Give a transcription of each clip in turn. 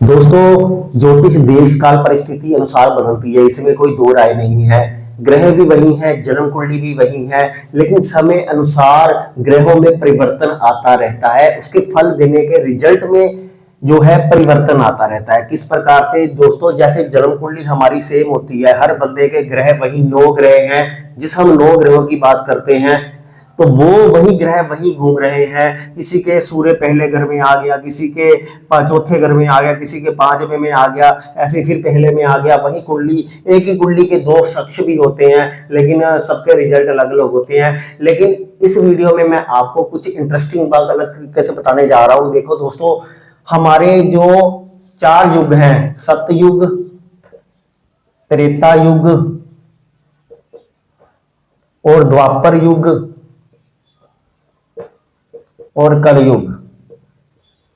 दोस्तों, ज्योतिष देश काल परिस्थिति अनुसार बदलती है, इसमें कोई दो राय नहीं है। ग्रह भी वही है, जन्म कुंडली भी वही है, लेकिन समय अनुसार ग्रहों में परिवर्तन आता रहता है। उसके फल देने के रिजल्ट में जो है परिवर्तन आता रहता है। किस प्रकार से दोस्तों, जैसे जन्म कुंडली हमारी सेम होती है, हर बंदे के ग्रह वही 9 ग्रह हैं। जिस हम 9 ग्रहों की बात करते हैं तो वो वही ग्रह वही घूम रहे हैं। किसी के सूर्य पहले घर में आ गया, किसी के चौथे घर में आ गया, किसी के 5वें में आ गया, ऐसे फिर पहले में आ गया। वही कुंडली, एक ही कुंडली के 2 शख्स भी होते हैं, लेकिन सबके रिजल्ट अलग अलग होते हैं। लेकिन इस वीडियो में मैं आपको कुछ इंटरेस्टिंग बात अलग तरीके से बताने जा रहा हूं। देखो दोस्तों, हमारे जो 4 युग हैं, सतयुग, त्रेता युग और द्वापर युग और कलयुग,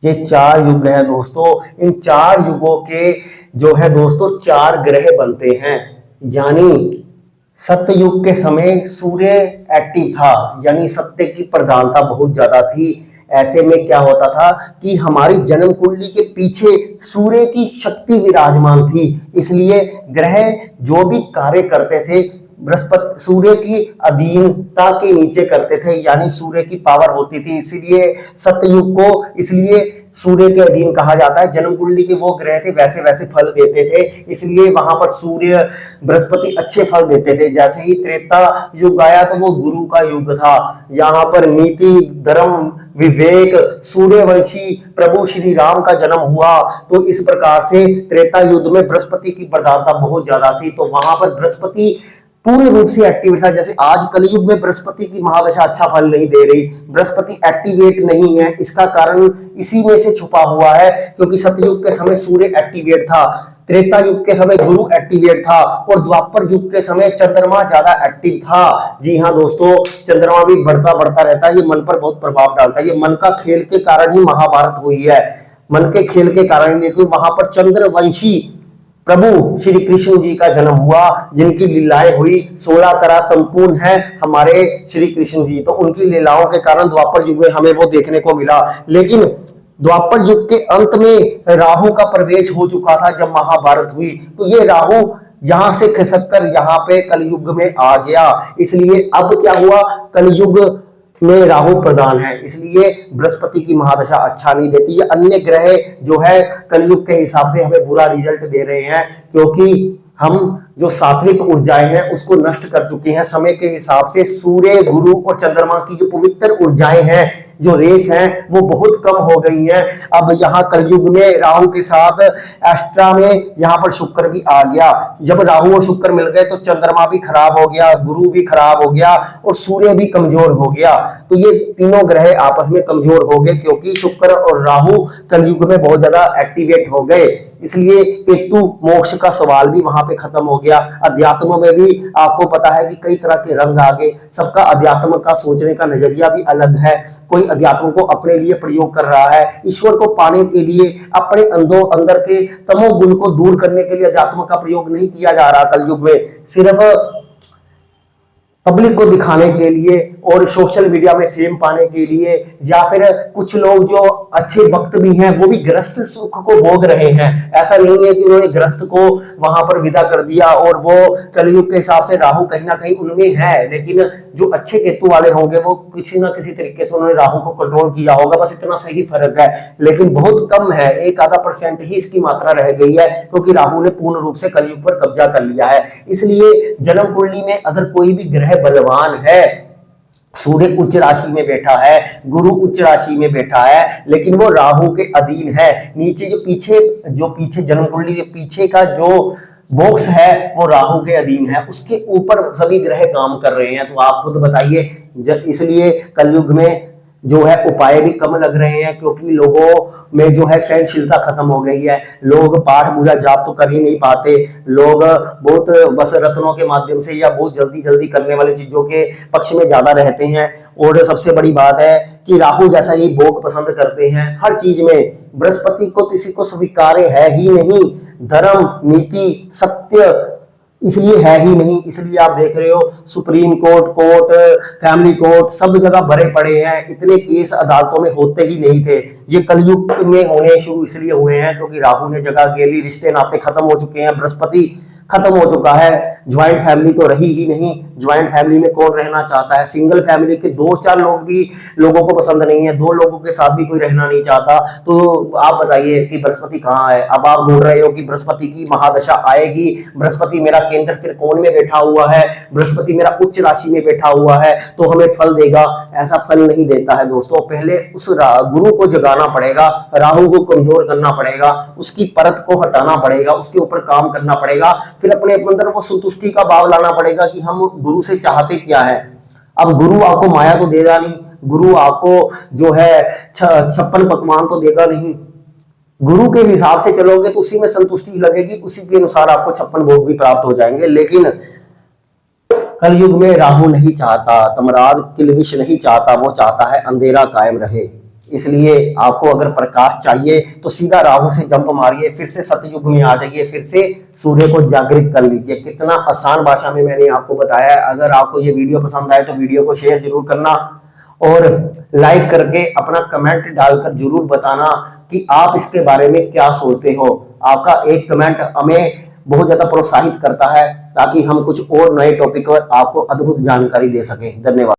ये 4 युग हैं दोस्तों। इन 4 युगों के जो है दोस्तों 4 ग्रह बनते हैं। यानी सतयुग के समय सूर्य एक्टिव था, यानी सत्य की प्रधानता बहुत ज्यादा थी। ऐसे में क्या होता था कि हमारी जन्म कुंडली के पीछे सूर्य की शक्ति विराजमान थी, इसलिए ग्रह जो भी कार्य करते थे बृहस्पति सूर्य की अधीनता के नीचे करते थे, यानी सूर्य की पावर होती थी। इसीलिए सतयुग को इसलिए सूर्य के अधीन कहा जाता है। जन्म कुंडली के वो ग्रह थे वैसे वैसे फल देते थे, इसलिए वहां पर सूर्य बृहस्पति अच्छे फल देते थे। जैसे ही त्रेता युग आया तो वो गुरु का युग था। यहाँ पर नीति, धर्म, विवेक, सूर्यवंशी प्रभु श्री राम का जन्म हुआ। तो इस प्रकार से त्रेता युग में बृहस्पति की प्रधानता बहुत ज्यादा थी, तो वहां पर बृहस्पति पूर्ण रूप से एक्टिव था। जैसे आज कलयुग में बृहस्पति की महादशा अच्छा फल नहीं दे रही, बृहस्पति एक्टिवेट नहीं है। इसका कारण इसी में से छुपा हुआ है, क्योंकि सतयुग के समय सूर्य एक्टिवेट था, त्रेता युग के समय गुरु एक्टिवेट था और द्वापर युग के समय चंद्रमा ज्यादा एक्टिव था। जी हाँ दोस्तों, चंद्रमा भी बढ़ता बढ़ता रहता है, ये मन पर बहुत प्रभाव डालता है। ये मन का खेल के कारण ही महाभारत हुई है, मन के खेल के कारण, क्योंकि वहां पर चंद्रवंशी प्रभु श्री कृष्ण जी का जन्म हुआ, जिनकी लीलाएं हुई 16 करा संपूर्ण है हमारे श्री कृष्ण जी। तो उनकी लीलाओं के कारण द्वापर युग में हमें वो देखने को मिला। लेकिन द्वापर युग के अंत में राहु का प्रवेश हो चुका था जब महाभारत हुई, तो ये राहु यहां से खिसक कर यहाँ पे कलयुग में आ गया। इसलिए अब क्या हुआ, कलयुग में राहु प्रधान है, इसलिए बृहस्पति की महादशा अच्छा नहीं देती। ये अन्य ग्रह जो है कलयुग के हिसाब से हमें बुरा रिजल्ट दे रहे हैं, क्योंकि हम जो सात्विक ऊर्जाएं हैं उसको नष्ट कर चुके हैं। समय के हिसाब से सूर्य, गुरु और चंद्रमा की जो पवित्र ऊर्जाएं हैं, जो रेस हैं, वो बहुत कम हो गई हैं। अब यहाँ कलयुग में राहु के साथ एक्स्ट्रा में यहाँ पर शुक्र भी आ गया। जब राहु और शुक्र मिल गए तो चंद्रमा भी खराब हो गया, गुरु भी खराब हो गया और सूर्य भी कमजोर हो गया। तो ये तीनों ग्रह आपस में कमजोर हो गए, क्योंकि शुक्र और राहु कलयुग में बहुत ज्यादा एक्टिवेट हो गए। इसलिए केतु मोक्ष का सवाल भी वहां पे खत्म हो गया। अध्यात्म में भी आपको पता है कि कई तरह के रंग आ गए, सबका अध्यात्म का सोचने का नजरिया भी अलग है। कोई अध्यात्म को अपने लिए प्रयोग कर रहा है, ईश्वर को पाने के लिए, अपने अंदर के तमोगुण को दूर करने के लिए अध्यात्म का प्रयोग नहीं किया जा रहा कलयुग में। सिर्फ पब्लिक को दिखाने के लिए और सोशल मीडिया में फेम पाने के लिए, या फिर कुछ लोग जो अच्छे भक्त भी हैं वो भी ग्रस्त सुख को भोग रहे हैं। ऐसा नहीं है कि उन्होंने ग्रस्त को वहां पर विदा कर दिया और वो कलयुग के हिसाब से राहु कहीं ना कहीं उनमें है, लेकिन जो अच्छे केतु वाले होंगे वो किसी ना किसी तरीके से उन्होंने राहु को कंट्रोल किया होगा, बस इतना सही फर्क है। लेकिन बहुत कम है, 1-आधा% ही इसकी मात्रा रह गई है, क्योंकि राहु ने पूर्ण रूप से कलयुग पर कब्जा कर लिया है। इसलिए जन्म कुंडली में अगर कोई भी ग्रह बलवान है, सूर्य उच्च राशि में बैठा है, गुरु उच्च राशि में बैठा है, लेकिन वो राहु के अधीन है, नीचे जो पीछे जन्म कुंडली के पीछे का जो बॉक्स है वो राहु के अधीन है, उसके ऊपर सभी ग्रह काम कर रहे हैं। तो आप खुद बताइए, इसलिए कलयुग में जो है उपाय भी कम लग रहे हैं, क्योंकि लोगों में जो है सहनशीलता खत्म हो गई है। लोग पाठ पूजा जाप तो कर ही नहीं पाते, लोग बहुत बस रत्नों के माध्यम से या बहुत जल्दी जल्दी करने वाली चीजों के पक्ष में ज्यादा रहते हैं। और सबसे बड़ी बात है कि राहु जैसा ही भोग पसंद करते हैं हर चीज में। बृहस्पति को किसी को स्वीकार्य है ही नहीं। धर्म, नीति, सत्य इसलिए है ही नहीं। इसलिए आप देख रहे हो supreme court, court, family court, सब जगह भरे पड़े हैं। इतने केस अदालतों में होते ही नहीं थे। ये कलयुग में होने शुरू इसलिए हुए हैं क्योंकि राहु ने जगह ले ली, रिश्ते नाते खत्म हो चुके हैं, बृहस्पति खत्म हो चुका है। ज्वाइंट फैमिली तो रही ही नहीं। ज्वाइंट फैमिली में कौन रहना चाहता है? सिंगल फैमिली के 2-4 लोग भी लोगों को पसंद नहीं है, 2 लोगों के साथ भी कोई रहना नहीं चाहता। तो आप बताइए कि बृहस्पति कहाँ है? अब आप ढूंढ रहे हो कि बृहस्पति की महादशा आएगी, बृहस्पति मेरा केंद्र त्रिकोण में बैठा हुआ है, बृहस्पति मेरा उच्च राशि में बैठा हुआ है तो हमें फल देगा। ऐसा फल नहीं देता है दोस्तों। पहले उस गुरु को जगाना पड़ेगा, राहु को कमजोर करना पड़ेगा, उसकी परत को हटाना पड़ेगा, उसके ऊपर काम करना पड़ेगा, फिर अपने अंदर वो संतुष्टि का भाव लाना पड़ेगा कि हम गुरु से चाहते क्या है। अब गुरु आपको माया तो देगा नहीं, गुरु आपको जो है 56 पकवान तो देगा नहीं। गुरु के हिसाब से चलोगे तो उसी में संतुष्टि लगेगी, उसी के अनुसार आपको 56 भोग भी प्राप्त हो जाएंगे। लेकिन कलयुग में राहु नहीं चाहता, तमराद किलविश नहीं चाहता, वो चाहता है अंधेरा कायम रहे। इसलिए आपको अगर प्रकाश चाहिए तो सीधा राहु से जंप मारिए, फिर से सतयुग में आ जाइए, फिर से सूर्य को जागृत कर लीजिए। कितना आसान भाषा में मैंने आपको बताया है। अगर आपको ये वीडियो पसंद आए तो वीडियो को शेयर जरूर करना और लाइक करके अपना कमेंट डालकर जरूर बताना कि आप इसके बारे में क्या सोचते हो। आपका एक कमेंट हमें बहुत ज्यादा प्रोत्साहित करता है ताकि हम कुछ और नए टॉपिक पर आपको अद्भुत जानकारी दे सकें। धन्यवाद।